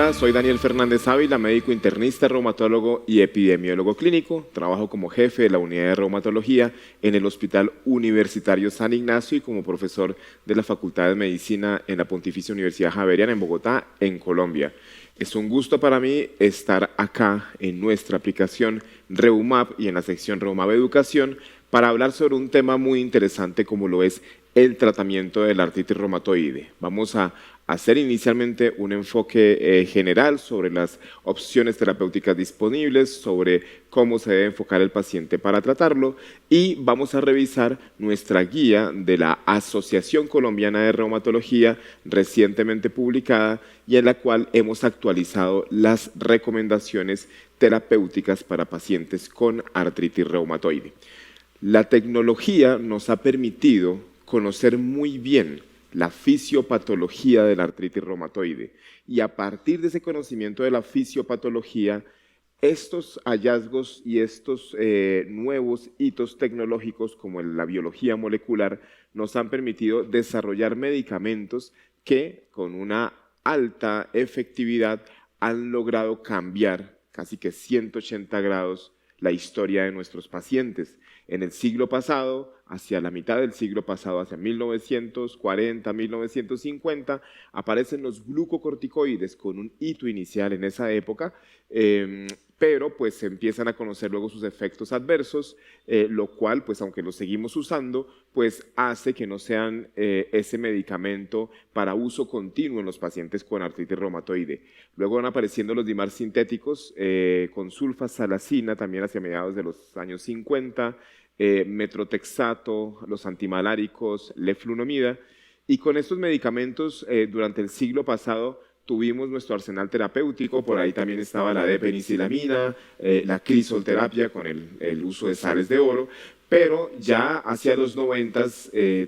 Hola, soy Daniel Fernández Ávila, médico internista, reumatólogo y epidemiólogo clínico. Trabajo como jefe de la unidad de reumatología en el Hospital Universitario San Ignacio y como profesor de la Facultad de Medicina en la Pontificia Universidad Javeriana en Bogotá, en Colombia. Es un gusto para mí estar acá en nuestra aplicación ReuMap y en la sección ReuMap Educación para hablar sobre un tema muy interesante como lo es el tratamiento de la artritis reumatoide. Vamos a hacer inicialmente un enfoque general sobre las opciones terapéuticas disponibles, sobre cómo se debe enfocar el paciente para tratarlo y vamos a revisar nuestra guía de la Asociación Colombiana de Reumatología recientemente publicada y en la cual hemos actualizado las recomendaciones terapéuticas para pacientes con artritis reumatoide. La tecnología nos ha permitido conocer muy bien la fisiopatología de la artritis reumatoide y a partir de ese conocimiento de la fisiopatología, estos hallazgos y estos nuevos hitos tecnológicos como la biología molecular nos han permitido desarrollar medicamentos que con una alta efectividad han logrado cambiar casi que 180 grados la historia de nuestros pacientes. En el siglo pasado, hacia la mitad del siglo pasado, hacia 1940, 1950, aparecen los glucocorticoides con un hito inicial en esa época, pero pues se empiezan a conocer luego sus efectos adversos, lo cual, pues aunque los seguimos usando, pues hace que no sean ese medicamento para uso continuo en los pacientes con artritis reumatoide. Luego van apareciendo los DIMAR sintéticos con sulfasalacina, también hacia mediados de los años 50, metrotexato, los antimaláricos, leflunomida, y con estos medicamentos durante el siglo pasado tuvimos nuestro arsenal terapéutico, por ahí también estaba la D-penicilamina, la crisolterapia con el uso de sales de oro, pero ya hacia los 90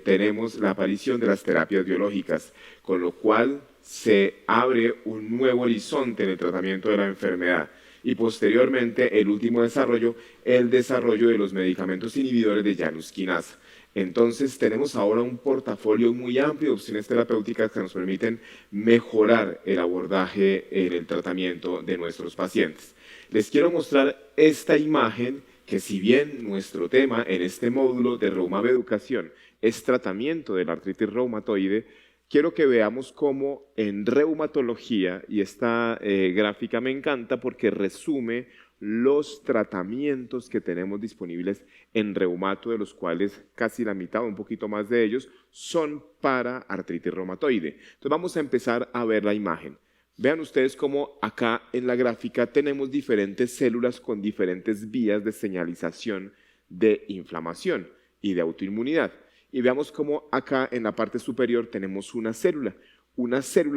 tenemos la aparición de las terapias biológicas, con lo cual se abre un nuevo horizonte en el tratamiento de la enfermedad. Y posteriormente el último desarrollo, el desarrollo de los medicamentos inhibidores de Janus quinasa. Entonces tenemos ahora un portafolio muy amplio de opciones terapéuticas que nos permiten mejorar el abordaje en el tratamiento de nuestros pacientes. Les quiero mostrar esta imagen que si bien nuestro tema en este módulo de ReuMap Educación es tratamiento de la artritis reumatoide, quiero que veamos cómo en reumatología, y esta gráfica me encanta porque resume los tratamientos que tenemos disponibles en reumato, de los cuales casi la mitad o un poquito más de ellos son para artritis reumatoide. Entonces vamos a empezar a ver la imagen. Vean ustedes cómo acá en la gráfica tenemos diferentes células con diferentes vías de señalización de inflamación y de autoinmunidad. Y veamos cómo acá en la parte superior tenemos una célula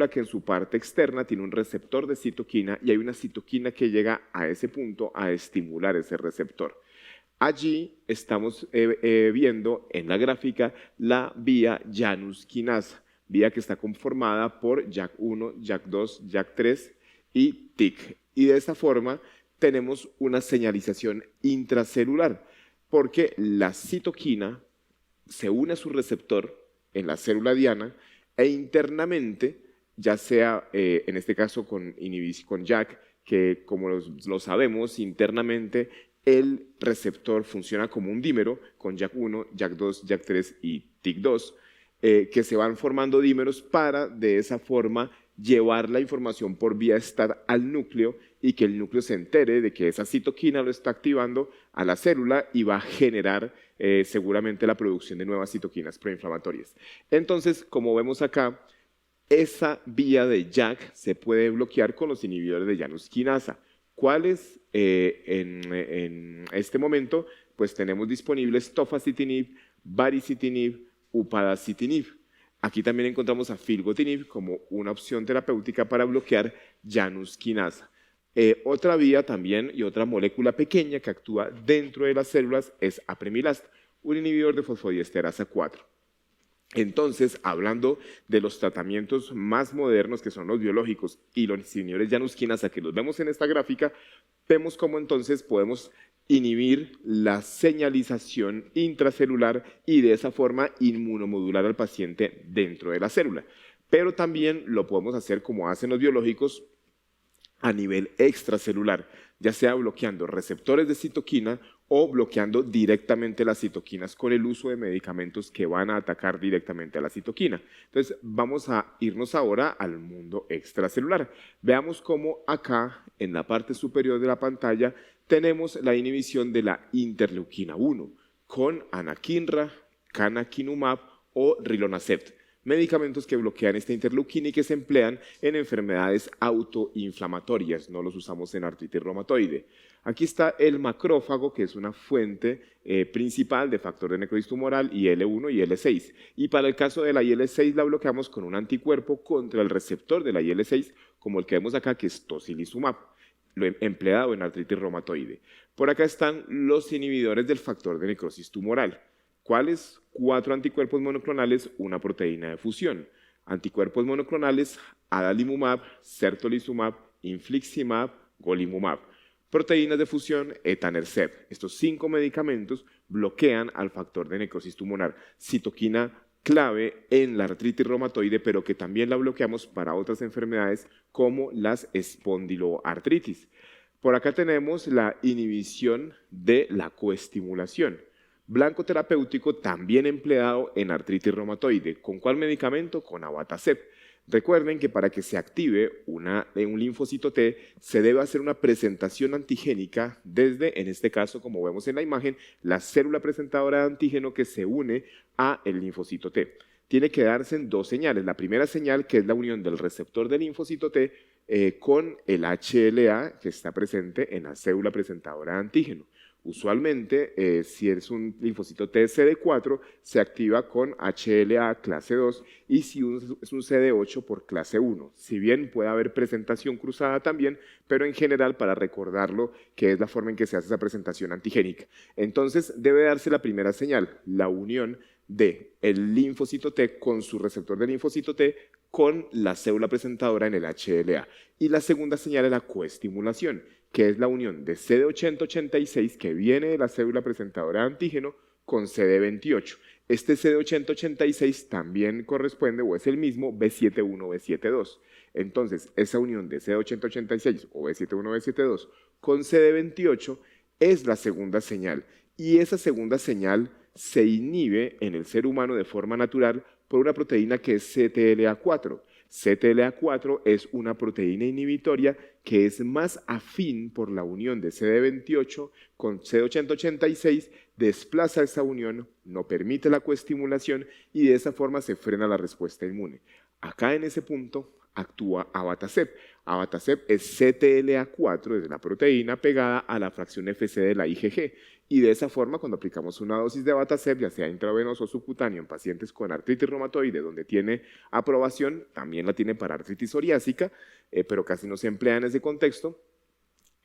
que en su parte externa tiene un receptor de citoquina y hay una citoquina que llega a ese punto a estimular ese receptor. Allí estamos viendo en la gráfica la vía Janus quinasa, vía que está conformada por JAK1, JAK2, JAK3 y TIC. Y de esa forma tenemos una señalización intracelular, porque la citoquina se une a su receptor en la célula diana e internamente, ya sea en este caso con JAK, que como lo sabemos internamente, el receptor funciona como un dímero con JAK1, JAK2, JAK3 y TIC2, que se van formando dímeros para de esa forma llevar la información por vía STAT al núcleo y que el núcleo se entere de que esa citoquina lo está activando a la célula y va a generar seguramente la producción de nuevas citoquinas proinflamatorias. Entonces, como vemos acá, esa vía de JAK se puede bloquear con los inhibidores de Janus quinasa. ¿Cuáles en este momento? Pues tenemos disponibles tofacitinib, baricitinib, upadacitinib. Aquí también encontramos a filgotinib como una opción terapéutica para bloquear Janus quinasa. Otra vía también y otra molécula pequeña que actúa dentro de las células es apremilast, un inhibidor de fosfodiesterasa 4. Entonces, hablando de los tratamientos más modernos, que son los biológicos y los inhibidores Janus quinasa, que los vemos en esta gráfica, vemos cómo entonces podemos inhibir la señalización intracelular y de esa forma inmunomodular al paciente dentro de la célula. Pero también lo podemos hacer como hacen los biológicos, a nivel extracelular, ya sea bloqueando receptores de citoquina o bloqueando directamente las citoquinas con el uso de medicamentos que van a atacar directamente a la citoquina. Entonces, vamos a irnos ahora al mundo extracelular. Veamos cómo acá, en la parte superior de la pantalla, tenemos la inhibición de la interleuquina 1 con anakinra, canakinumab o rilonacept, medicamentos que bloquean esta interleuquina y que se emplean en enfermedades autoinflamatorias, no los usamos en artritis reumatoide. Aquí está el macrófago, que es una fuente principal de factor de necrosis tumoral, IL-1 y IL-6. Y para el caso de la IL-6 la bloqueamos con un anticuerpo contra el receptor de la IL-6, como el que vemos acá, que es tocilizumab, empleado en artritis reumatoide. Por acá están los inhibidores del factor de necrosis tumoral. ¿Cuáles? 4 anticuerpos monoclonales, una proteína de fusión. Anticuerpos monoclonales, adalimumab, certolizumab, infliximab, golimumab. Proteínas de fusión, etanercept. Estos 5 medicamentos bloquean al factor de necrosis tumoral, citoquina clave en la artritis reumatoide, pero que también la bloqueamos para otras enfermedades como las espondiloartritis. Por acá tenemos la inhibición de la coestimulación. Blanco terapéutico también empleado en artritis reumatoide. ¿Con cuál medicamento? Con abatacept. Recuerden que para que se active un linfocito T se debe hacer una presentación antigénica desde, en este caso, como vemos en la imagen, la célula presentadora de antígeno que se une a el linfocito T. Tiene que darse en 2 señales. La primera señal, que es la unión del receptor del linfocito T con el HLA que está presente en la célula presentadora de antígeno. Usualmente, si es un linfocito T CD4, se activa con HLA clase 2 y si es un CD8 por clase 1. Si bien puede haber presentación cruzada también, pero en general, para recordarlo, que es la forma en que se hace esa presentación antigénica. Entonces, debe darse la primera señal, la unión del linfocito T con su receptor de linfocito T con la célula presentadora en el HLA. Y la segunda señal es la coestimulación, que es la unión de CD80-86 que viene de la célula presentadora de antígeno con CD28. Este CD80-86 también corresponde o es el mismo B71-B72. Entonces, esa unión de CD80-86 o B71-B72 con CD28 es la segunda señal. Y esa segunda señal se inhibe en el ser humano de forma natural por una proteína que es CTLA4. CTLA4 es una proteína inhibitoria que es más afín por la unión de CD28 con CD80-86, desplaza esa unión, no permite la coestimulación y de esa forma se frena la respuesta inmune. Acá en ese punto actúa abatacept. Abatacept es CTLA4, es la proteína pegada a la fracción FC de la IgG. Y de esa forma, cuando aplicamos una dosis de abatacept, ya sea intravenoso o subcutáneo en pacientes con artritis reumatoide, donde tiene aprobación, también la tiene para artritis psoriásica, pero casi no se emplea en ese contexto.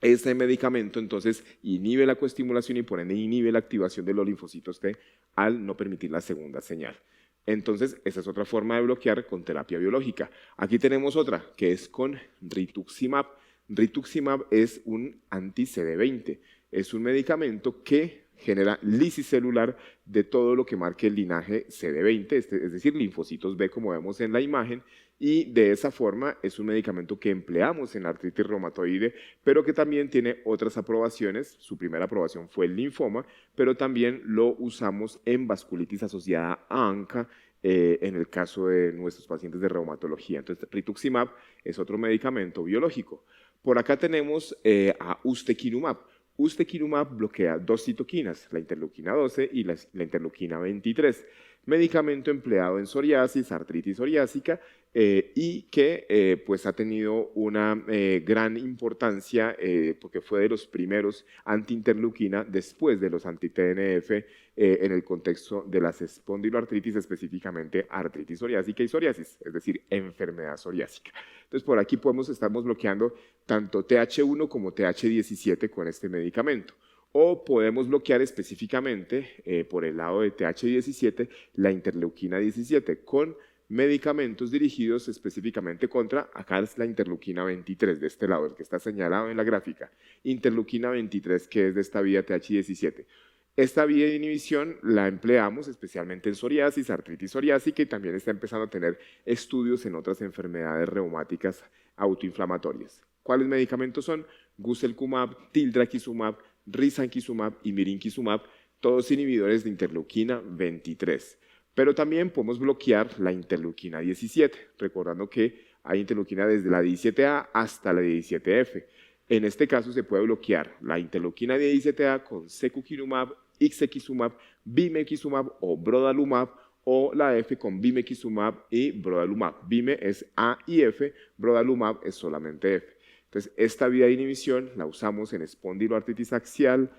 Este medicamento entonces inhibe la coestimulación y por ende inhibe la activación de los linfocitos T al no permitir la segunda señal. Entonces, esa es otra forma de bloquear con terapia biológica. Aquí tenemos otra, que es con rituximab. Rituximab es un anti-CD20. Es un medicamento que genera lisis celular de todo lo que marque el linaje CD20, es decir, linfocitos B, como vemos en la imagen, y de esa forma es un medicamento que empleamos en artritis reumatoide, pero que también tiene otras aprobaciones. Su primera aprobación fue el linfoma, pero también lo usamos en vasculitis asociada a ANCA, en el caso de nuestros pacientes de reumatología. Entonces, rituximab es otro medicamento biológico. Por acá tenemos a ustekinumab. Ustekinumab bloquea 2 citoquinas, la interleuquina 12 y la interleuquina 23, medicamento empleado en psoriasis, artritis psoriásica, y que pues ha tenido una gran importancia porque fue de los primeros anti-interleuquina después de los anti-TNF en el contexto de las espondiloartritis, específicamente artritis psoriásica y psoriasis, es decir, enfermedad psoriásica. Entonces, por aquí estamos bloqueando tanto TH1 como TH17 con este medicamento. O podemos bloquear específicamente, por el lado de TH17, la interleuquina 17 con medicamentos dirigidos específicamente contra, acá es la interleuquina 23, de este lado, el que está señalado en la gráfica, interleuquina 23, que es de esta vía TH17. Esta vía de inhibición la empleamos especialmente en psoriasis, artritis psoriásica y también está empezando a tener estudios en otras enfermedades reumáticas autoinflamatorias. ¿Cuáles medicamentos son? Guselkumab, Tildrakizumab, Risankizumab y Mirinkizumab, todos inhibidores de interleuquina 23. Pero también podemos bloquear la interleuquina 17, recordando que hay interleuquina desde la 17A hasta la 17F. En este caso se puede bloquear la interleuquina 17A con secukinumab, ixekizumab, bimekizumab o brodalumab, o la F con bimekizumab y brodalumab. Bime es A y F, brodalumab es solamente F. Entonces, esta vía de inhibición la usamos en espondiloartritis axial,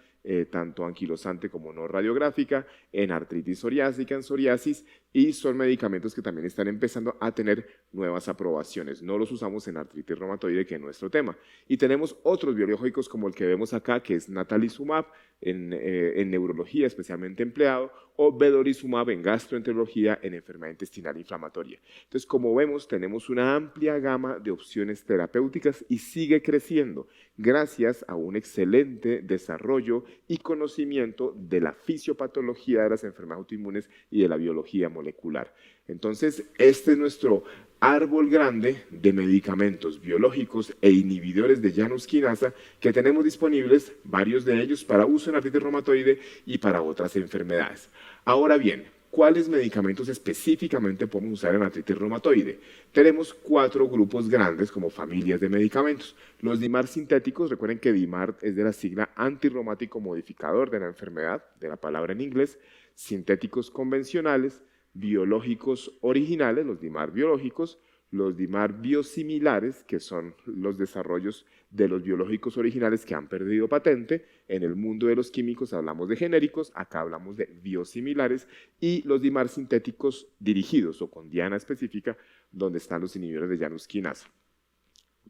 tanto anquilosante como no radiográfica, en artritis psoriásica, en psoriasis, y son medicamentos que también están empezando a tener nuevas aprobaciones. No los usamos en artritis reumatoide, que es nuestro tema. Y tenemos otros biológicos como el que vemos acá, que es natalizumab, en neurología especialmente empleado, o vedorizumab en gastroenterología, en enfermedad intestinal inflamatoria. Entonces, como vemos, tenemos una amplia gama de opciones terapéuticas y sigue creciendo gracias a un excelente desarrollo y conocimiento de la fisiopatología de las enfermedades autoinmunes y de la biología molecular. Entonces, este es nuestro árbol grande de medicamentos biológicos e inhibidores de Janus quinasa que tenemos disponibles, varios de ellos para uso en artritis reumatoide y para otras enfermedades. Ahora bien, ¿cuáles medicamentos específicamente podemos usar en artritis reumatoide? Tenemos 4 grupos grandes como familias de medicamentos. Los DIMAR sintéticos, recuerden que DIMAR es de la sigla antirreumático modificador de la enfermedad, de la palabra en inglés, sintéticos convencionales, biológicos originales, los DIMAR biológicos, los DIMAR biosimilares, que son los desarrollos de los biológicos originales que han perdido patente. En el mundo de los químicos hablamos de genéricos, acá hablamos de biosimilares, y los DIMAR sintéticos dirigidos o con diana específica, donde están los inhibidores de Janus quinasa.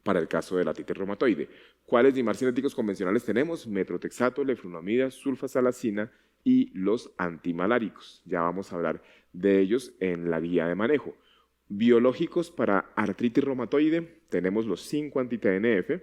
Para el caso de la artritis reumatoide, ¿cuáles DIMAR sintéticos convencionales tenemos? Metrotexato, leflunomida, sulfasalacina y los antimaláricos. Ya vamos a hablar de ellos en la guía de manejo. Biológicos para artritis reumatoide, tenemos los 5 anti-TNF,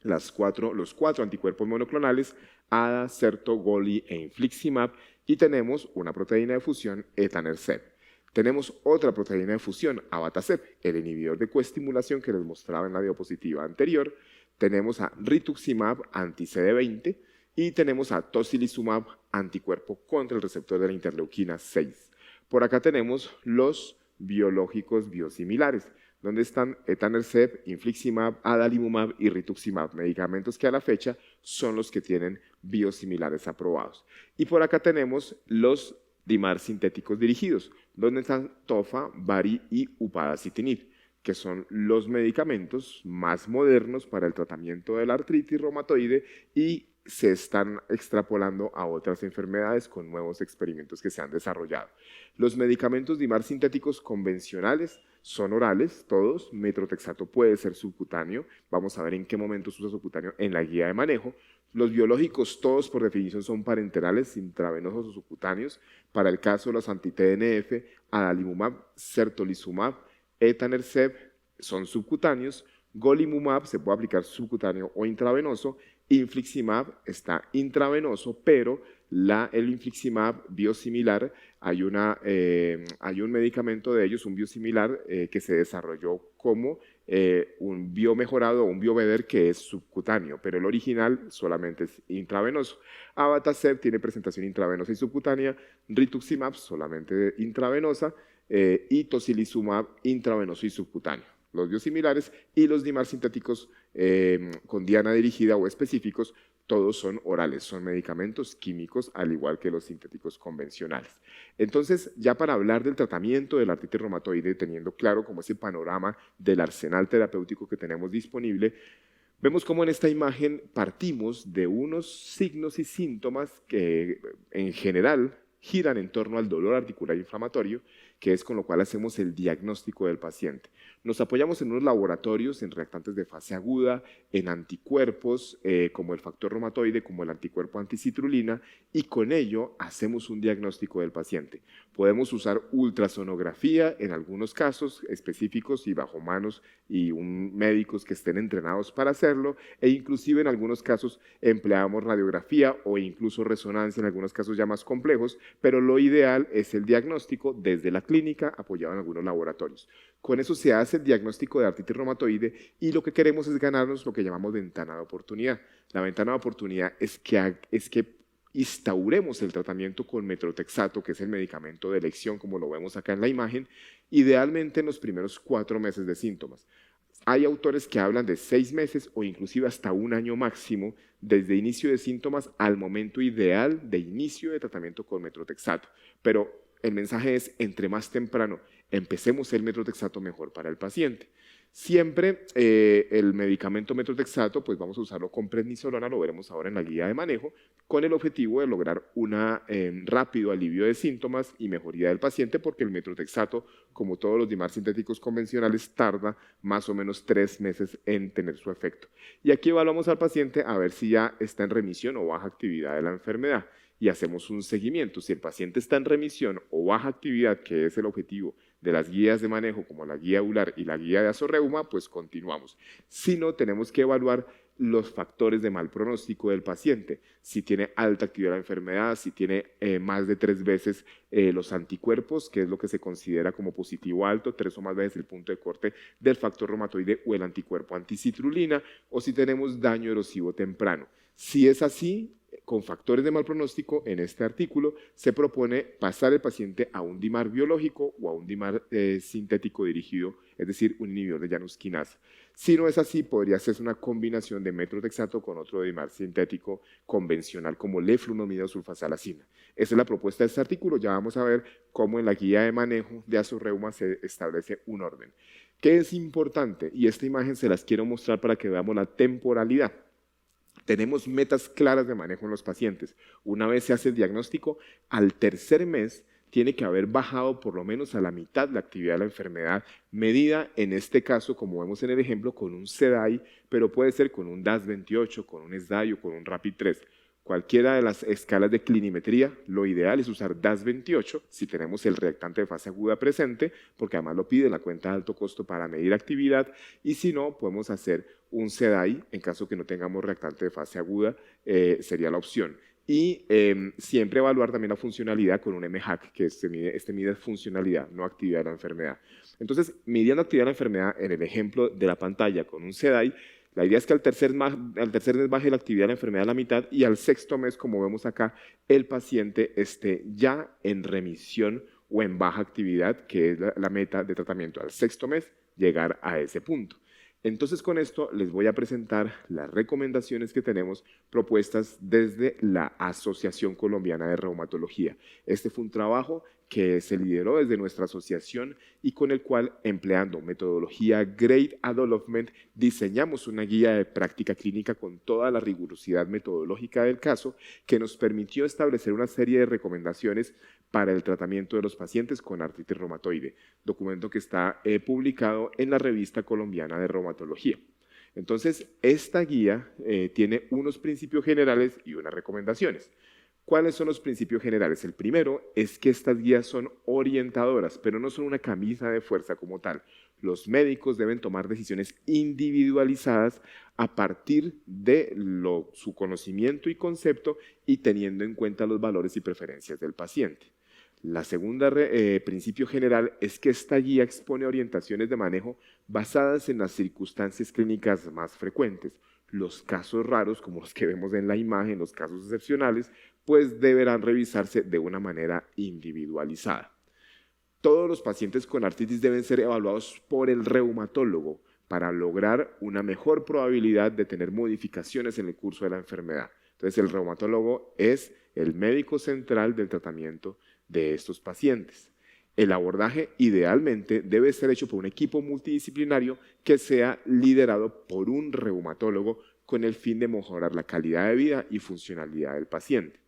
los 4 anticuerpos monoclonales, ADA, Certo, Goli e Infliximab, y tenemos una proteína de fusión, etanercept. Tenemos otra proteína de fusión, abatacept, el inhibidor de coestimulación que les mostraba en la diapositiva anterior. Tenemos a rituximab, anti-CD20, y tenemos a tocilizumab, anticuerpo contra el receptor de la interleuquina 6. Por acá tenemos los biológicos biosimilares, donde están etanercept, infliximab, adalimumab y rituximab, medicamentos que a la fecha son los que tienen biosimilares aprobados. Y por acá tenemos los DIMAR sintéticos dirigidos, donde están tofa, vari y upadacitinib, que son los medicamentos más modernos para el tratamiento de la artritis reumatoide y se están extrapolando a otras enfermedades con nuevos experimentos que se han desarrollado. Los medicamentos DIMAR sintéticos convencionales son orales, todos. Metrotexato puede ser subcutáneo. Vamos a ver en qué momento se usa subcutáneo en la guía de manejo. Los biológicos todos por definición son parenterales, intravenosos o subcutáneos. Para el caso de los anti-TNF, adalimumab, certolizumab, etanercept son subcutáneos. Golimumab se puede aplicar subcutáneo o intravenoso. Infliximab está intravenoso, pero el infliximab biosimilar, hay un medicamento de ellos, un biosimilar que se desarrolló como un biomejorado o un bioveder que es subcutáneo, pero el original solamente es intravenoso. Abatacept tiene presentación intravenosa y subcutánea, rituximab solamente intravenosa y tocilizumab intravenoso y subcutáneo. Los biosimilares y los DIMAR sintéticos con diana dirigida o específicos, todos son orales, son medicamentos químicos, al igual que los sintéticos convencionales. Entonces, ya para hablar del tratamiento de la artritis reumatoide, teniendo claro como ese panorama del arsenal terapéutico que tenemos disponible, vemos cómo en esta imagen partimos de unos signos y síntomas que en general giran en torno al dolor articular inflamatorio, que es con lo cual hacemos el diagnóstico del paciente. Nos apoyamos en unos laboratorios, en reactantes de fase aguda, en anticuerpos como el factor reumatoide, como el anticuerpo anticitrulina, y con ello hacemos un diagnóstico del paciente. Podemos usar ultrasonografía en algunos casos específicos y bajo manos y médicos que estén entrenados para hacerlo, e inclusive en algunos casos empleamos radiografía o incluso resonancia en algunos casos ya más complejos, pero lo ideal es el diagnóstico desde la clínica apoyado en algunos laboratorios. Con eso se hace el diagnóstico de artritis reumatoide y lo que queremos es ganarnos lo que llamamos ventana de oportunidad. La ventana de oportunidad es que instauremos el tratamiento con metrotexato, que es el medicamento de elección, como lo vemos acá en la imagen, idealmente en los primeros 4 meses de síntomas. Hay autores que hablan de 6 meses o inclusive hasta 1 año máximo desde inicio de síntomas al momento ideal de inicio de tratamiento con metrotexato. Pero el mensaje es, entre más temprano empecemos el metrotexato, mejor para el paciente. Siempre el medicamento metrotexato, pues vamos a usarlo con prednisolona, lo veremos ahora en la guía de manejo, con el objetivo de lograr un rápido alivio de síntomas y mejoría del paciente, porque el metrotexato, como todos los DIMAR sintéticos convencionales, tarda más o menos 3 meses en tener su efecto. Y aquí evaluamos al paciente a ver si ya está en remisión o baja actividad de la enfermedad y hacemos un seguimiento. Si el paciente está en remisión o baja actividad, que es el objetivo de las guías de manejo como la guía EULAR y la guía de Azorreuma, pues continuamos. Si no, tenemos que evaluar los factores de mal pronóstico del paciente, si tiene alta actividad de la enfermedad, si tiene más de 3 veces los anticuerpos, que es lo que se considera como positivo alto, 3 o más veces el punto de corte del factor reumatoide o el anticuerpo anticitrulina, o si tenemos daño erosivo temprano. Si es así, con factores de mal pronóstico, en este artículo se propone pasar el paciente a un DIMAR biológico o a un DIMAR sintético dirigido, es decir, un inhibidor de Janus quinasa. Si no es así, podría hacerse una combinación de metrotexato con otro DIMAR sintético convencional como leflunomida o sulfasalacina. Esa es la propuesta de este artículo. Ya vamos a ver cómo en la guía de manejo de Azorreuma se establece un orden. ¿Qué es importante? Y esta imagen se las quiero mostrar para que veamos la temporalidad. Tenemos metas claras de manejo en los pacientes. Una vez se hace el diagnóstico, al tercer mes tiene que haber bajado por lo menos a la mitad la actividad de la enfermedad, medida en este caso, como vemos en el ejemplo, con un SEDAI, pero puede ser con un DAS28, con un SDAI o con un RAPID-3. Cualquiera de las escalas de clinimetría, lo ideal es usar DAS28 si tenemos el reactante de fase aguda presente, porque además lo pide la cuenta de alto costo para medir actividad, y si no, podemos hacer un SEDAI, en caso que no tengamos reactante de fase aguda, sería la opción. Y siempre evaluar también la funcionalidad con un MHAC, que mide funcionalidad, no actividad de la enfermedad. Entonces, midiendo actividad de la enfermedad en el ejemplo de la pantalla con un SEDAI, la idea es que al tercer mes baje la actividad de la enfermedad a la mitad y al sexto mes, como vemos acá, el paciente esté ya en remisión o en baja actividad, que es la meta de tratamiento. Al sexto mes, llegar a ese punto. Entonces, con esto les voy a presentar las recomendaciones que tenemos propuestas desde la Asociación Colombiana de Reumatología. Este fue un trabajo que se lideró desde nuestra asociación y con el cual, empleando metodología Great Development, diseñamos una guía de práctica clínica con toda la rigurosidad metodológica del caso que nos permitió establecer una serie de recomendaciones para el tratamiento de los pacientes con artritis reumatoide, documento que está publicado en la Revista Colombiana de Reumatología. Entonces, esta guía tiene unos principios generales y unas recomendaciones. ¿Cuáles son los principios generales? El primero es que estas guías son orientadoras, pero no son una camisa de fuerza como tal. Los médicos deben tomar decisiones individualizadas a partir de su conocimiento y concepto y teniendo en cuenta los valores y preferencias del paciente. La segunda principio general es que esta guía expone orientaciones de manejo basadas en las circunstancias clínicas más frecuentes. Los casos raros, como los que vemos en la imagen, los casos excepcionales, pues deberán revisarse de una manera individualizada. Todos los pacientes con artritis deben ser evaluados por el reumatólogo para lograr una mejor probabilidad de tener modificaciones en el curso de la enfermedad. Entonces, el reumatólogo es el médico central del tratamiento de estos pacientes. El abordaje idealmente debe ser hecho por un equipo multidisciplinario que sea liderado por un reumatólogo con el fin de mejorar la calidad de vida y funcionalidad del paciente.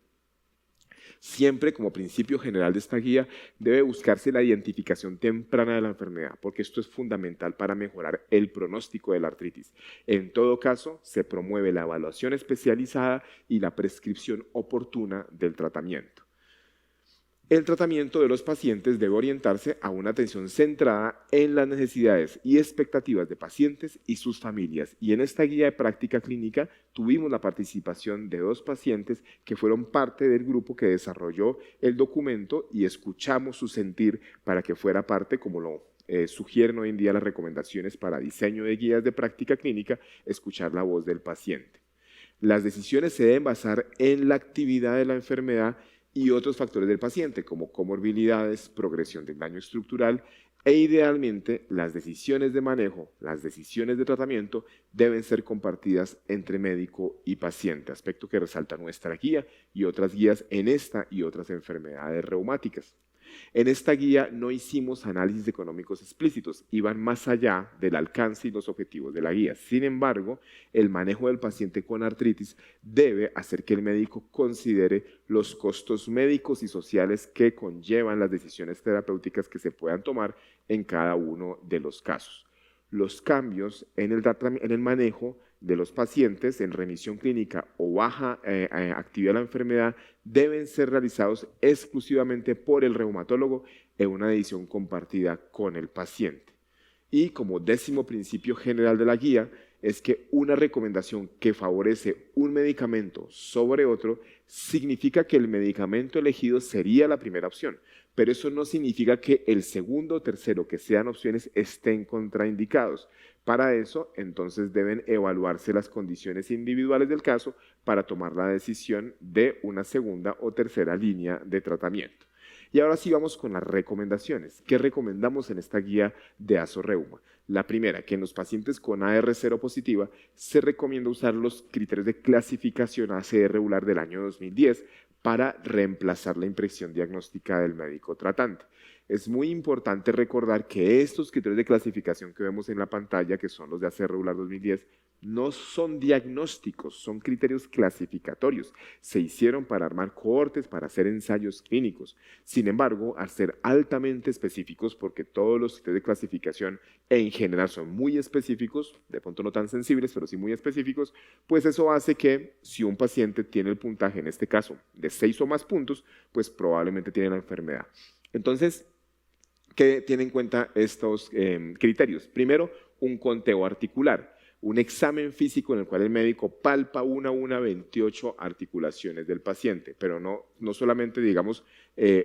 Siempre, como principio general de esta guía, debe buscarse la identificación temprana de la enfermedad, porque esto es fundamental para mejorar el pronóstico de la artritis. En todo caso, se promueve la evaluación especializada y la prescripción oportuna del tratamiento. El tratamiento de los pacientes debe orientarse a una atención centrada en las necesidades y expectativas de pacientes y sus familias. Y en esta guía de práctica clínica tuvimos la participación de 2 pacientes que fueron parte del grupo que desarrolló el documento y escuchamos su sentir para que fuera parte, como lo sugieren hoy en día las recomendaciones para diseño de guías de práctica clínica, escuchar la voz del paciente. Las decisiones se deben basar en la actividad de la enfermedad y otros factores del paciente, como comorbilidades, progresión del daño estructural e idealmente las decisiones de manejo, las decisiones de tratamiento deben ser compartidas entre médico y paciente, aspecto que resalta nuestra guía y otras guías en esta y otras enfermedades reumáticas. En esta guía no hicimos análisis económicos explícitos, iban más allá del alcance y los objetivos de la guía. Sin embargo, el manejo del paciente con artritis debe hacer que el médico considere los costos médicos y sociales que conllevan las decisiones terapéuticas que se puedan tomar en cada uno de los casos. Los cambios en el manejo de los pacientes en remisión clínica o baja actividad de la enfermedad deben ser realizados exclusivamente por el reumatólogo en una decisión compartida con el paciente. Y como 10º principio general de la guía es que una recomendación que favorece un medicamento sobre otro significa que el medicamento elegido sería la primera opción, pero eso no significa que el segundo o tercero que sean opciones estén contraindicados. Para eso, entonces, deben evaluarse las condiciones individuales del caso para tomar la decisión de una segunda o tercera línea de tratamiento. Y ahora sí vamos con las recomendaciones. ¿Qué recomendamos en esta guía de ASO-Reuma? La primera, que en los pacientes con AR0 positiva se recomienda usar los criterios de clasificación ACR regular del año 2010 para reemplazar la impresión diagnóstica del médico tratante. Es muy importante recordar que estos criterios de clasificación que vemos en la pantalla, que son los de ACR regular 2010, no son diagnósticos, son criterios clasificatorios. Se hicieron para armar cohortes, para hacer ensayos clínicos. Sin embargo, al ser altamente específicos, porque todos los criterios de clasificación en general son muy específicos, de pronto no tan sensibles, pero sí muy específicos, pues eso hace que si un paciente tiene el puntaje, en este caso, de 6 o más puntos, pues probablemente tiene la enfermedad. Entonces, ¿qué tienen en cuenta estos criterios? Primero, un conteo articular. Un examen físico en el cual el médico palpa una a una 28 articulaciones del paciente, pero no solamente, digamos,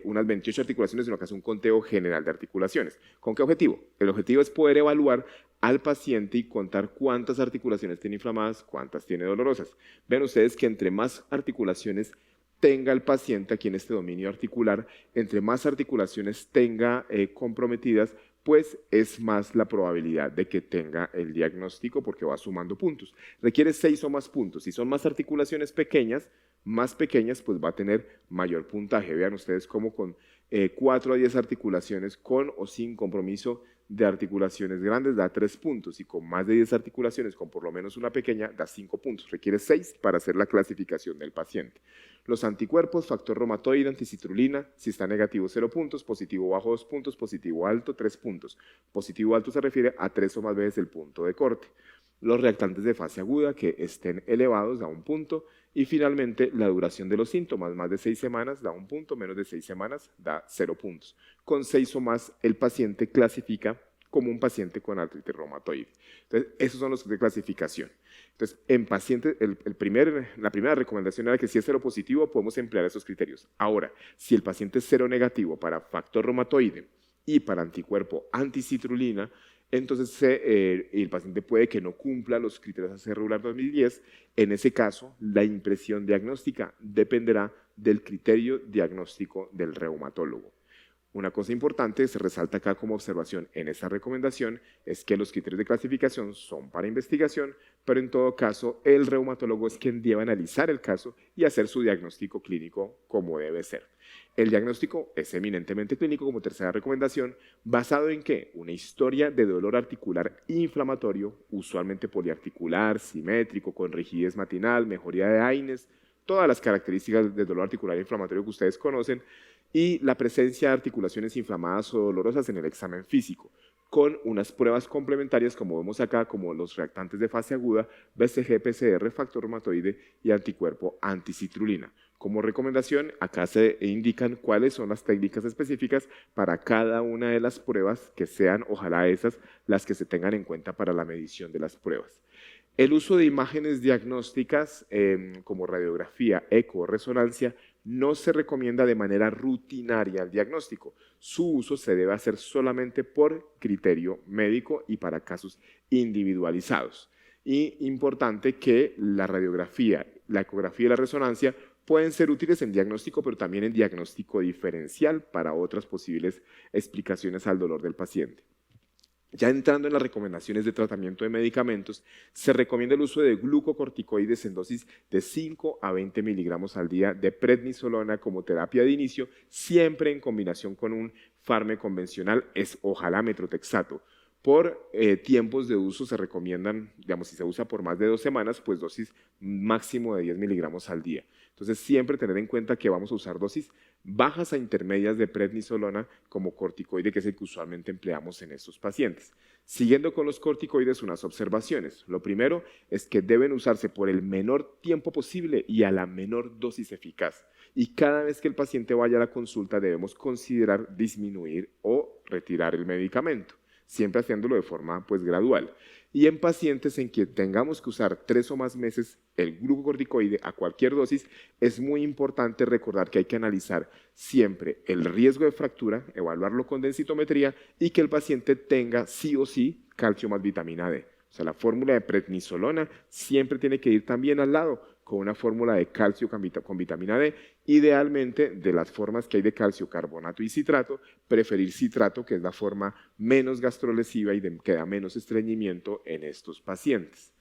unas 28 articulaciones, sino que hace un conteo general de articulaciones. ¿Con qué objetivo? El objetivo es poder evaluar al paciente y contar cuántas articulaciones tiene inflamadas, cuántas tiene dolorosas. Vean ustedes que entre más articulaciones tenga el paciente aquí en este dominio articular, entre más articulaciones tenga comprometidas, pues es más la probabilidad de que tenga el diagnóstico porque va sumando puntos. Requiere 6 o más puntos. Si son más articulaciones pequeñas, pues va a tener mayor puntaje. Vean ustedes cómo con 4 a 10 articulaciones con o sin compromiso de articulaciones grandes da 3 puntos y con más de 10 articulaciones con por lo menos una pequeña da 5 puntos. Requiere 6 para hacer la clasificación del paciente. Los anticuerpos, factor reumatoide, anticitrulina, si está negativo 0 puntos, positivo bajo 2 puntos, positivo alto 3 puntos. Positivo alto se refiere a 3 o más veces el punto de corte. Los reactantes de fase aguda que estén elevados da 1 punto y finalmente la duración de los síntomas, más de 6 semanas da 1 punto, menos de 6 semanas da 0 puntos. Con 6 o más el paciente clasifica como un paciente con artritis reumatoide. Entonces, esos son los de clasificación. Entonces, en pacientes, la primera recomendación era que si es cero positivo, podemos emplear esos criterios. Ahora, si el paciente es cero negativo para factor reumatoide y para anticuerpo anticitrulina, entonces el paciente puede que no cumpla los criterios ACR regular 2010. En ese caso, la impresión diagnóstica dependerá del criterio diagnóstico del reumatólogo. Una cosa importante, se resalta acá como observación en esa recomendación, es que los criterios de clasificación son para investigación, pero en todo caso el reumatólogo es quien debe analizar el caso y hacer su diagnóstico clínico como debe ser. El diagnóstico es eminentemente clínico como tercera recomendación, basado en ¿qué? Una historia de dolor articular inflamatorio, usualmente poliarticular, simétrico, con rigidez matinal, mejoría de AINES, todas las características del dolor articular inflamatorio que ustedes conocen, y la presencia de articulaciones inflamadas o dolorosas en el examen físico, con unas pruebas complementarias como vemos acá, como los reactantes de fase aguda, BCG, PCR, factor reumatoide y anticuerpo anticitrulina. Como recomendación, acá se indican cuáles son las técnicas específicas para cada una de las pruebas, que sean, ojalá esas, las que se tengan en cuenta para la medición de las pruebas. El uso de imágenes diagnósticas como radiografía, eco o resonancia no se recomienda de manera rutinaria el diagnóstico. Su uso se debe hacer solamente por criterio médico y para casos individualizados. Y importante que la radiografía, la ecografía y la resonancia pueden ser útiles en diagnóstico, pero también en diagnóstico diferencial para otras posibles explicaciones al dolor del paciente. Ya entrando en las recomendaciones de tratamiento de medicamentos, se recomienda el uso de glucocorticoides en dosis de 5 a 20 miligramos al día de prednisolona como terapia de inicio, siempre en combinación con un fármaco convencional, ojalá metrotexato. Por tiempos de uso se recomiendan, digamos, si se usa por más de 2 semanas, pues dosis máximo de 10 miligramos al día. Entonces, siempre tener en cuenta que vamos a usar dosis bajas a intermedias de prednisolona como corticoide, que es el que usualmente empleamos en estos pacientes. Siguiendo con los corticoides, unas observaciones. Lo primero es que deben usarse por el menor tiempo posible y a la menor dosis eficaz. Y cada vez que el paciente vaya a la consulta debemos considerar disminuir o retirar el medicamento, siempre haciéndolo de forma gradual. Y en pacientes en que tengamos que usar 3 o más meses el glucocorticoide a cualquier dosis, es muy importante recordar que hay que analizar siempre el riesgo de fractura, evaluarlo con densitometría y que el paciente tenga sí o sí calcio más vitamina D. O sea, la fórmula de prednisolona siempre tiene que ir también al lado con una fórmula de calcio con vitamina D, idealmente de las formas que hay de calcio, carbonato y citrato, preferir citrato, que es la forma menos gastrolesiva y que da menos estreñimiento en estos pacientes.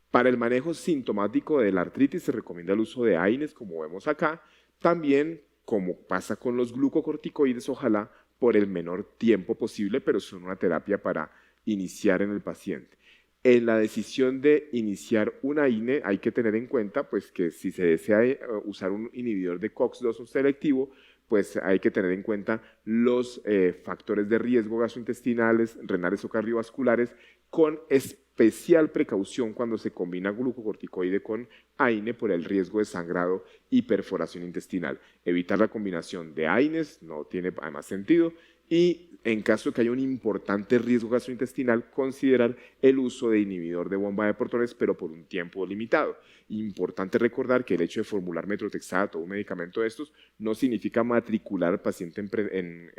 Para el manejo sintomático de la artritis se recomienda el uso de AINES, como vemos acá, también como pasa con los glucocorticoides, ojalá por el menor tiempo posible, pero son una terapia para iniciar en el paciente. En la decisión de iniciar una INE hay que tener en cuenta que si se desea usar un inhibidor de COX-2 selectivo, pues hay que tener en cuenta los factores de riesgo gastrointestinales, renales o cardiovasculares, con especial precaución cuando se combina glucocorticoide con AINE por el riesgo de sangrado y perforación intestinal. Evitar la combinación de AINES no tiene además sentido, y en caso de que haya un importante riesgo gastrointestinal, considerar el uso de inhibidor de bomba de protones, pero por un tiempo limitado. Importante recordar que el hecho de formular metrotexato o un medicamento de estos no significa matricular al paciente en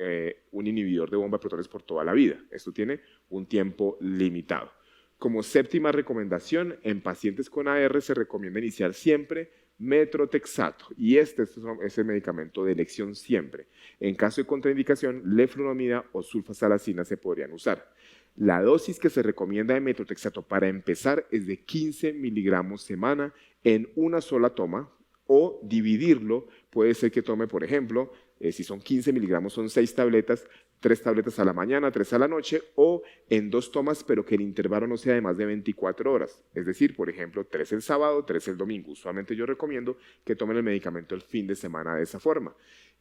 un inhibidor de bomba de protones por toda la vida. Esto tiene un tiempo limitado. Como séptima recomendación, en pacientes con AR se recomienda iniciar siempre metrotexato, y este es el medicamento de elección siempre. En caso de contraindicación, leflunomida o sulfasalacina se podrían usar. La dosis que se recomienda de metrotexato para empezar es de 15 miligramos semana en una sola toma, o dividirlo, puede ser que tome, por ejemplo, si son 15 miligramos, son 6 tabletas, 3 tabletas a la mañana, 3 a la noche, o en 2 tomas, pero que el intervalo no sea de más de 24 horas. Es decir, por ejemplo, 3 el sábado, 3 el domingo. Usualmente yo recomiendo que tomen el medicamento el fin de semana de esa forma.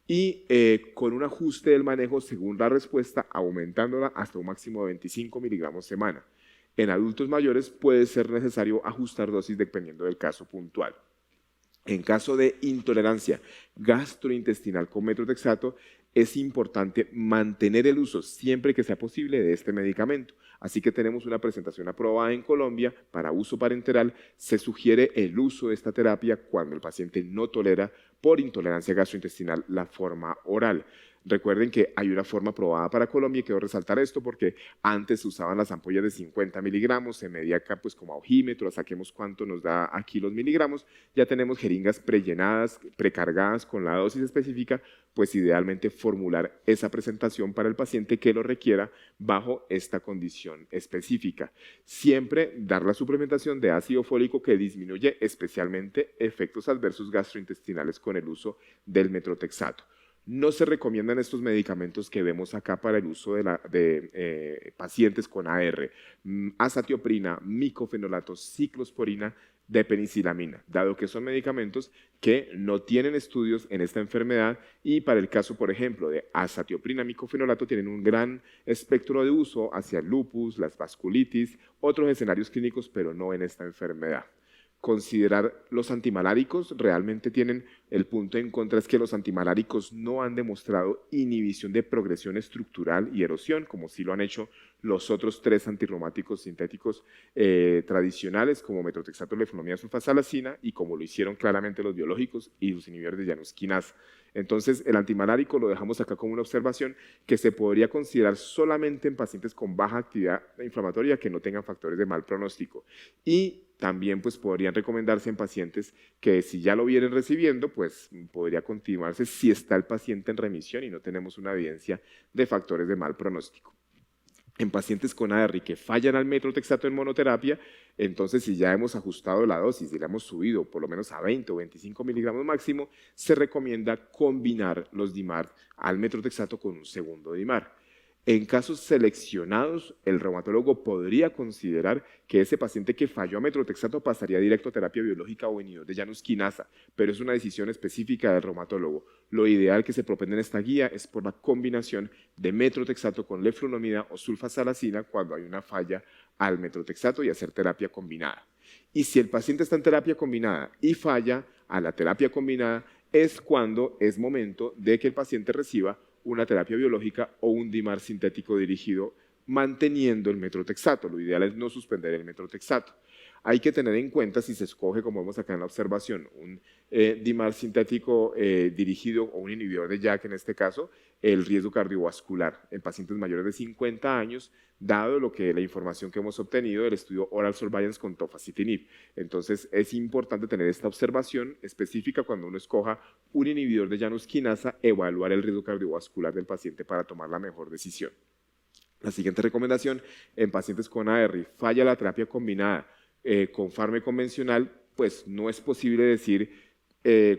Y con un ajuste del manejo según la respuesta, aumentándola hasta un máximo de 25 miligramos semana. En adultos mayores puede ser necesario ajustar dosis dependiendo del caso puntual. En caso de intolerancia gastrointestinal con metrotexato, es importante mantener el uso siempre que sea posible de este medicamento. Así que tenemos una presentación aprobada en Colombia para uso parenteral. Se sugiere el uso de esta terapia cuando el paciente no tolera por intolerancia gastrointestinal la forma oral. Recuerden que hay una forma aprobada para Colombia y quiero resaltar esto porque antes se usaban las ampollas de 50 miligramos, se medía acá como a ojímetro, saquemos cuánto nos da aquí los miligramos. Ya tenemos jeringas prellenadas, precargadas con la dosis específica, pues idealmente formular esa presentación para el paciente que lo requiera bajo esta condición específica. Siempre dar la suplementación de ácido fólico que disminuye especialmente efectos adversos gastrointestinales con el uso del metrotexato. No se recomiendan estos medicamentos que vemos acá para el uso de pacientes con AR, azatioprina, micofenolato, ciclosporina, depenicilamina, dado que son medicamentos que no tienen estudios en esta enfermedad y para el caso, por ejemplo, de azatioprina, micofenolato, tienen un gran espectro de uso hacia el lupus, las vasculitis, otros escenarios clínicos, pero no en esta enfermedad. Considerar los antimaláricos, realmente tienen el punto en contra es que los antimaláricos no han demostrado inhibición de progresión estructural y erosión, como sí lo han hecho los otros 3 antirreumáticos sintéticos tradicionales, como metotrexato, leflunomida, sulfasalazina, y como lo hicieron claramente los biológicos y los inhibidores de Janus quinasa. Entonces, el antimalárico lo dejamos acá como una observación que se podría considerar solamente en pacientes con baja actividad inflamatoria que no tengan factores de mal pronóstico. Y también pues podrían recomendarse en pacientes que si ya lo vienen recibiendo, pues podría continuarse si está el paciente en remisión y no tenemos una evidencia de factores de mal pronóstico. En pacientes con AR que fallan al metotrexato en monoterapia, entonces si ya hemos ajustado la dosis y la hemos subido por lo menos a 20 o 25 miligramos máximo, se recomienda combinar los DIMARD al metotrexato con un segundo DIMARD. En casos seleccionados, el reumatólogo podría considerar que ese paciente que falló a metotrexato pasaría directo a terapia biológica o inhibidor de Janus quinasa, pero es una decisión específica del reumatólogo. Lo ideal que se propone en esta guía es por la combinación de metotrexato con leflunomida o sulfasalazina cuando hay una falla al metotrexato y hacer terapia combinada. Y si el paciente está en terapia combinada y falla a la terapia combinada, es cuando es momento de que el paciente reciba una terapia biológica o un DIMAR sintético dirigido manteniendo el metotrexato. Lo ideal es no suspender el metotrexato. Hay que tener en cuenta si se escoge, como vemos acá en la observación, un DIMAR sintético dirigido o un inhibidor de JAK en este caso, el riesgo cardiovascular en pacientes mayores de 50 años, dado lo que la información que hemos obtenido del estudio Oral Surveillance con tofacitinib. Entonces es importante tener esta observación específica cuando uno escoja un inhibidor de Janus quinasa, evaluar el riesgo cardiovascular del paciente para tomar la mejor decisión. La siguiente recomendación, en pacientes con AR, falla la terapia combinada con fármaco convencional, pues no es posible decir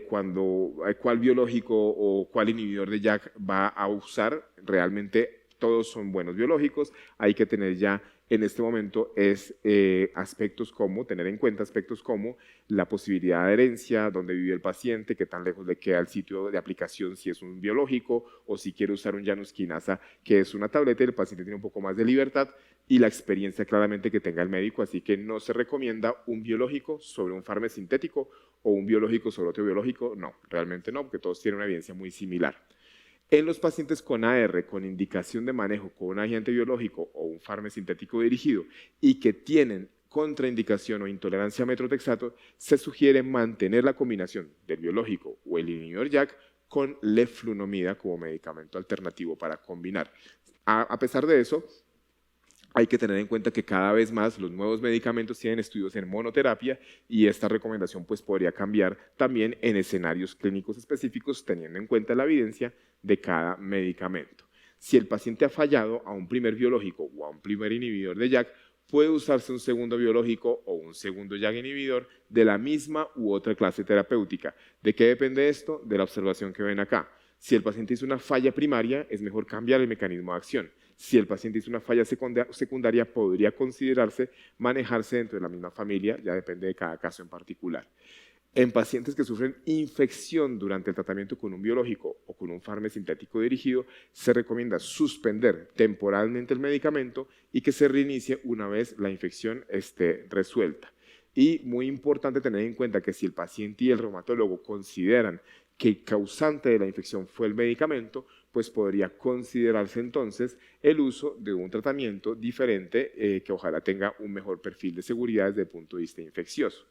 cuál biológico o cuál inhibidor de JAK va a usar. Realmente todos son buenos biológicos. Hay que tener ya en este momento aspectos como, tener en cuenta aspectos como la posibilidad de herencia, dónde vive el paciente, qué tan lejos le queda el sitio de aplicación, si es un biológico o si quiere usar un Janus quinasa, que es una tableta y el paciente tiene un poco más de libertad, y la experiencia claramente que tenga el médico, así que no se recomienda un biológico sobre un fármaco sintético o un biológico sobre otro biológico, no, realmente no, porque todos tienen una evidencia muy similar. En los pacientes con AR, con indicación de manejo con un agente biológico o un fármaco sintético dirigido y que tienen contraindicación o intolerancia a metotrexato, se sugiere mantener la combinación del biológico o el inhibidor JAK con leflunomida como medicamento alternativo para combinar. A pesar de eso, hay que tener en cuenta que cada vez más los nuevos medicamentos tienen estudios en monoterapia y esta recomendación pues podría cambiar también en escenarios clínicos específicos teniendo en cuenta la evidencia de cada medicamento. Si el paciente ha fallado a un primer biológico o a un primer inhibidor de JAK, puede usarse un segundo biológico o un segundo JAK inhibidor de la misma u otra clase terapéutica. ¿De qué depende esto? De la observación que ven acá. Si el paciente hizo una falla primaria, es mejor cambiar el mecanismo de acción. Si el paciente hizo una falla secundaria, podría considerarse manejarse dentro de la misma familia, ya depende de cada caso en particular. En pacientes que sufren infección durante el tratamiento con un biológico o con un fármaco sintético dirigido, se recomienda suspender temporalmente el medicamento y que se reinicie una vez la infección esté resuelta. Y muy importante tener en cuenta que si el paciente y el reumatólogo consideran que el causante de la infección fue el medicamento, pues podría considerarse entonces el uso de un tratamiento diferente que ojalá tenga un mejor perfil de seguridad desde el punto de vista infeccioso.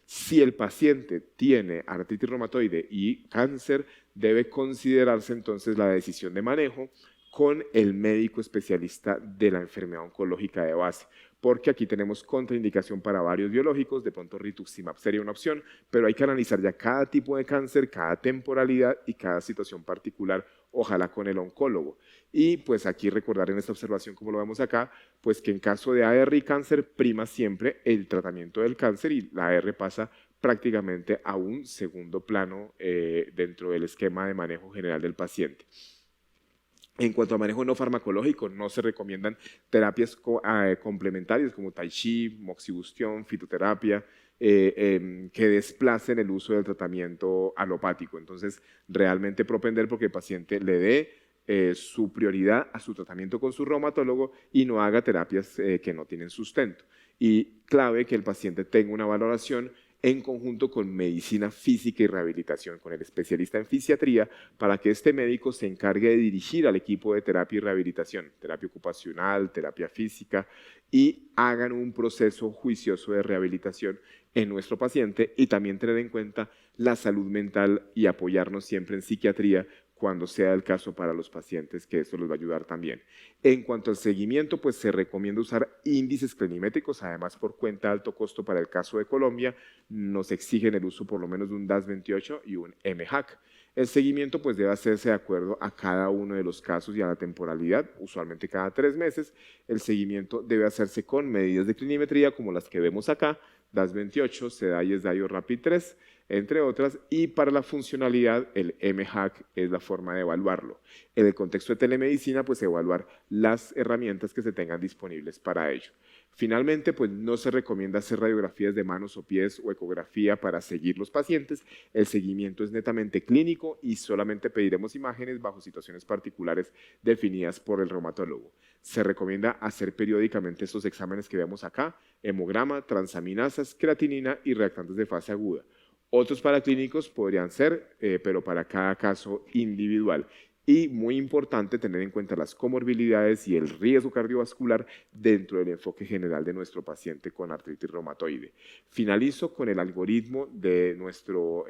Si el paciente tiene artritis reumatoide y cáncer, debe considerarse entonces la decisión de manejo con el médico especialista de la enfermedad oncológica de base, porque aquí tenemos contraindicación para varios biológicos, de pronto rituximab sería una opción, pero hay que analizar ya cada tipo de cáncer, cada temporalidad y cada situación particular, ojalá con el oncólogo. Y pues aquí recordar en esta observación, como lo vemos acá, pues que en caso de AR y cáncer prima siempre el tratamiento del cáncer y la AR pasa prácticamente a un segundo plano dentro del esquema de manejo general del paciente. En cuanto a manejo no farmacológico, no se recomiendan terapias complementarias como tai chi, moxibustión, fitoterapia, que desplacen el uso del tratamiento alopático. Entonces, realmente propender porque el paciente le dé su prioridad a su tratamiento con su reumatólogo y no haga terapias que no tienen sustento. Y clave que el paciente tenga una valoración en conjunto con medicina física y rehabilitación, con el especialista en fisiatría, para que este médico se encargue de dirigir al equipo de terapia y rehabilitación, terapia ocupacional, terapia física, y hagan un proceso juicioso de rehabilitación en nuestro paciente, y también tener en cuenta la salud mental y apoyarnos siempre en psiquiatría cuando sea el caso para los pacientes, que esto les va a ayudar también. En cuanto al seguimiento, pues se recomienda usar índices clinimétricos, además por cuenta de alto costo para el caso de Colombia, nos exigen el uso por lo menos de un DAS28 y un MHAC. El seguimiento pues debe hacerse de acuerdo a cada uno de los casos y a la temporalidad, usualmente cada 3 meses. El seguimiento debe hacerse con medidas de clinimetría como las que vemos acá, DAS28, SEDAI, SDAIO, Rapid 3, entre otras, y para la funcionalidad el MHAC es la forma de evaluarlo. En el contexto de telemedicina, pues evaluar las herramientas que se tengan disponibles para ello. Finalmente, pues no se recomienda hacer radiografías de manos o pies o ecografía para seguir los pacientes. El seguimiento es netamente clínico y solamente pediremos imágenes bajo situaciones particulares definidas por el reumatólogo. Se recomienda hacer periódicamente estos exámenes que vemos acá: hemograma, transaminasas, creatinina y reactantes de fase aguda. Otros paraclínicos podrían ser, pero para cada caso individual. Y muy importante tener en cuenta las comorbilidades y el riesgo cardiovascular dentro del enfoque general de nuestro paciente con artritis reumatoide. Finalizo con el algoritmo de nuestro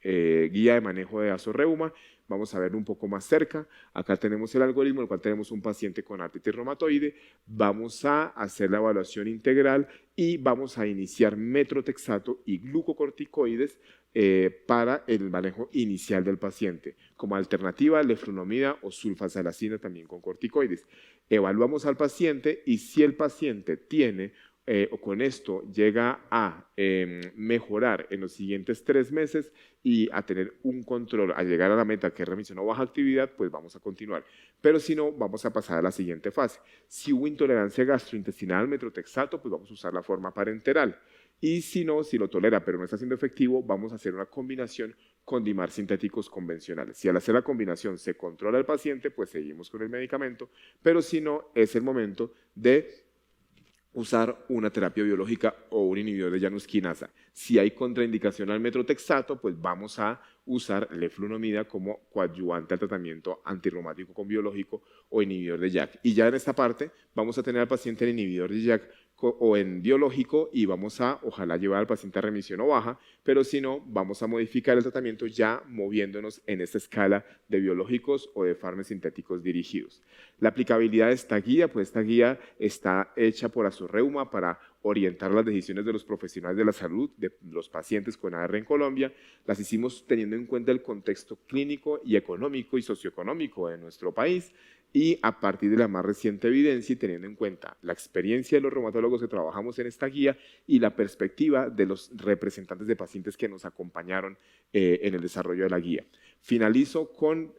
guía de manejo de Asorreuma. Vamos a verlo un poco más cerca. Acá tenemos el algoritmo, en el cual tenemos un paciente con artritis reumatoide. Vamos a hacer la evaluación integral y vamos a iniciar metrotexato y glucocorticoides para el manejo inicial del paciente. Como alternativa, leflunomida o sulfasalacina también con corticoides. Evaluamos al paciente y si el paciente tiene o con esto llega a mejorar en los siguientes 3 meses y a tener un control, a llegar a la meta que es remisión o baja actividad, pues vamos a continuar. Pero si no, vamos a pasar a la siguiente fase. Si hubo intolerancia gastrointestinal al metrotexato, pues vamos a usar la forma parenteral. Y si no, si lo tolera pero no está siendo efectivo, vamos a hacer una combinación con DIMAR sintéticos convencionales. Si al hacer la combinación se controla el paciente, pues seguimos con el medicamento, pero si no, es el momento de usar una terapia biológica o un inhibidor de Janus-quinasa. Si hay contraindicación al metrotexato, pues vamos a usar leflunomida como coadyuvante al tratamiento antirreumático con biológico o inhibidor de JAK. Y ya en esta parte vamos a tener al paciente en inhibidor de JAK o en biológico y vamos a, ojalá, llevar al paciente a remisión o baja, pero si no, vamos a modificar el tratamiento ya moviéndonos en esta escala de biológicos o de fármacos sintéticos dirigidos. La aplicabilidad de esta guía, pues esta guía está hecha por Asorreuma para orientar las decisiones de los profesionales de la salud, de los pacientes con AR en Colombia. Las hicimos teniendo en cuenta el contexto clínico y económico y socioeconómico de nuestro país, y a partir de la más reciente evidencia y teniendo en cuenta la experiencia de los reumatólogos que trabajamos en esta guía y la perspectiva de los representantes de pacientes que nos acompañaron en el desarrollo de la guía. Finalizo con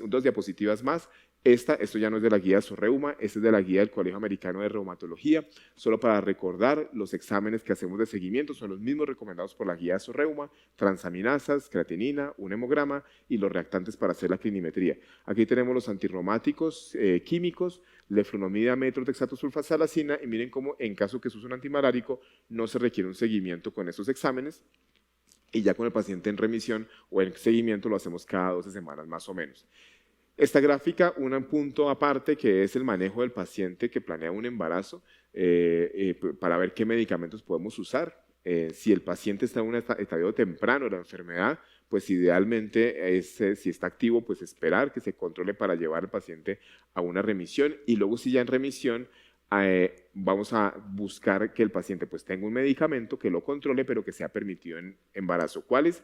dos diapositivas más. Esto ya no es de la guía de Asorreuma, esta es de la guía del Colegio Americano de Reumatología. Solo para recordar, los exámenes que hacemos de seguimiento son los mismos recomendados por la guía de Asorreuma: transaminasas, creatinina, un hemograma y los reactantes para hacer la clinimetría. Aquí tenemos los antirreumáticos químicos, leflunomida, metrotexato, sulfasalacina, y miren cómo en caso que se use un antimalárico no se requiere un seguimiento con estos exámenes, y ya con el paciente en remisión o en seguimiento lo hacemos cada 12 semanas más o menos. Esta gráfica, un punto aparte, que es el manejo del paciente que planea un embarazo, para ver qué medicamentos podemos usar. Si el paciente está en un estadio temprano de la enfermedad, pues idealmente, si está activo, pues esperar que se controle para llevar al paciente a una remisión, y luego si ya en remisión, vamos a buscar que el paciente pues tenga un medicamento que lo controle, pero que sea permitido en embarazo. ¿Cuáles?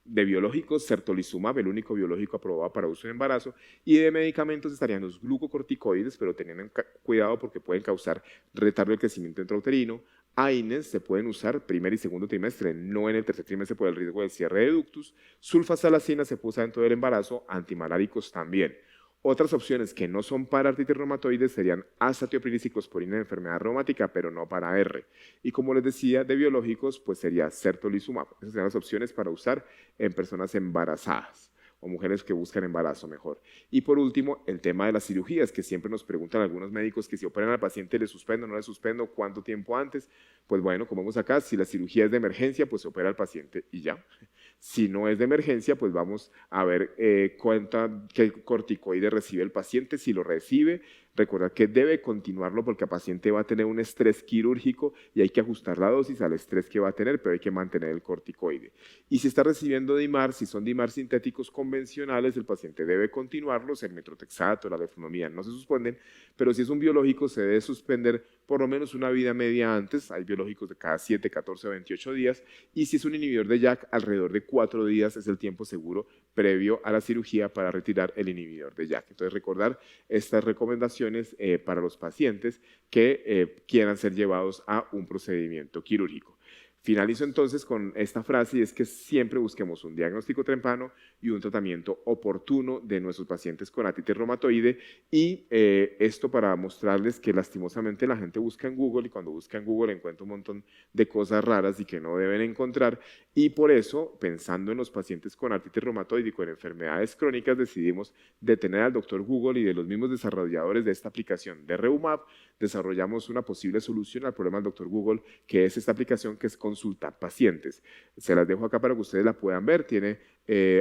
De biológicos, certolizumab, el único biológico aprobado para uso en embarazo, y de medicamentos estarían los glucocorticoides, pero teniendo cuidado porque pueden causar retardo del crecimiento intrauterino. AINES se pueden usar primer y segundo trimestre, no en el tercer trimestre por el riesgo del cierre de ductus. Sulfasalacina se puede usar en todo el embarazo, antimaláricos también. Otras opciones que no son para artritis reumatoide serían azatiopril y ciclosporina en enfermedad reumática, pero no para R. Y como les decía, de biológicos, pues sería certolizumab. Esas serían las opciones para usar en personas embarazadas. o mujeres que buscan embarazo mejor. Y por último, el tema de las cirugías, que siempre nos preguntan algunos médicos que si operan al paciente le suspendo, no le suspendo, cuánto tiempo antes. Pues bueno, como vemos acá, si la cirugía es de emergencia, pues se opera al paciente y ya. Si no es de emergencia, pues vamos a ver qué corticoide recibe el paciente. Si lo recibe, recordar que debe continuarlo porque el paciente va a tener un estrés quirúrgico y hay que ajustar la dosis al estrés que va a tener, pero hay que mantener el corticoide. Y si está recibiendo DIMAR, si son DIMAR sintéticos convencionales, el paciente debe continuarlos, el metotrexato, la leflunomida no se suspenden, pero si es un biológico se debe suspender por lo menos una vida media antes, hay biológicos de cada 7, 14 o 28 días, y si es un inhibidor de JAK, alrededor de 4 días es el tiempo seguro previo a la cirugía para retirar el inhibidor de JAK. Entonces recordar estas recomendaciones para los pacientes que quieran ser llevados a un procedimiento quirúrgico. Finalizo entonces con esta frase y es que siempre busquemos un diagnóstico temprano y un tratamiento oportuno de nuestros pacientes con artritis reumatoide y esto para mostrarles que lastimosamente la gente busca en Google y cuando busca en Google encuentra un montón de cosas raras y que no deben encontrar y por eso, pensando en los pacientes con artritis reumatoide y con enfermedades crónicas, decidimos detener al doctor Google y de los mismos desarrolladores de esta aplicación de Reumap, desarrollamos una posible solución al problema del doctor Google, que es esta aplicación que es Consulta Pacientes. Se las dejo acá para que ustedes la puedan ver, tiene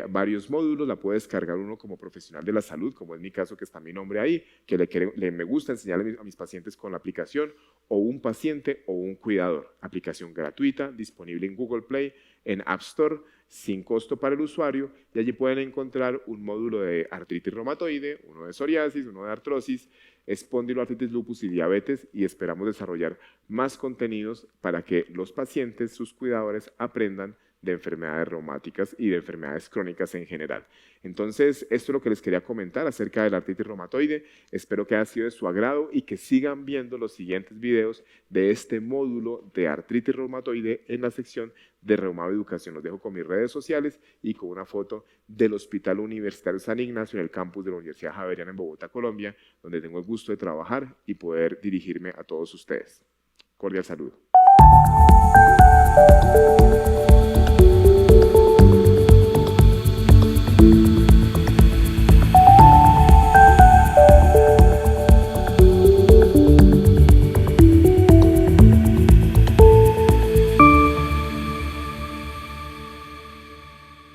varios módulos, la puede descargar uno como profesional de la salud, como es mi caso que está mi nombre ahí, que me gusta enseñarle a mis pacientes con la aplicación, o un paciente o un cuidador. Aplicación gratuita, disponible en Google Play, en App Store, sin costo para el usuario, y allí pueden encontrar un módulo de artritis reumatoide, uno de psoriasis, uno de artrosis, espondiloartritis, lupus y diabetes, y esperamos desarrollar más contenidos para que los pacientes, sus cuidadores, aprendan de enfermedades reumáticas y de enfermedades crónicas en general. Entonces, esto es lo que les quería comentar acerca de la artritis reumatoide. Espero que haya sido de su agrado y que sigan viendo los siguientes videos de este módulo de artritis reumatoide en la sección de Reumado Educación. Los dejo con mis redes sociales y con una foto del Hospital Universitario San Ignacio en el campus de la Universidad Javeriana en Bogotá, Colombia, donde tengo el gusto de trabajar y poder dirigirme a todos ustedes. Cordial saludo.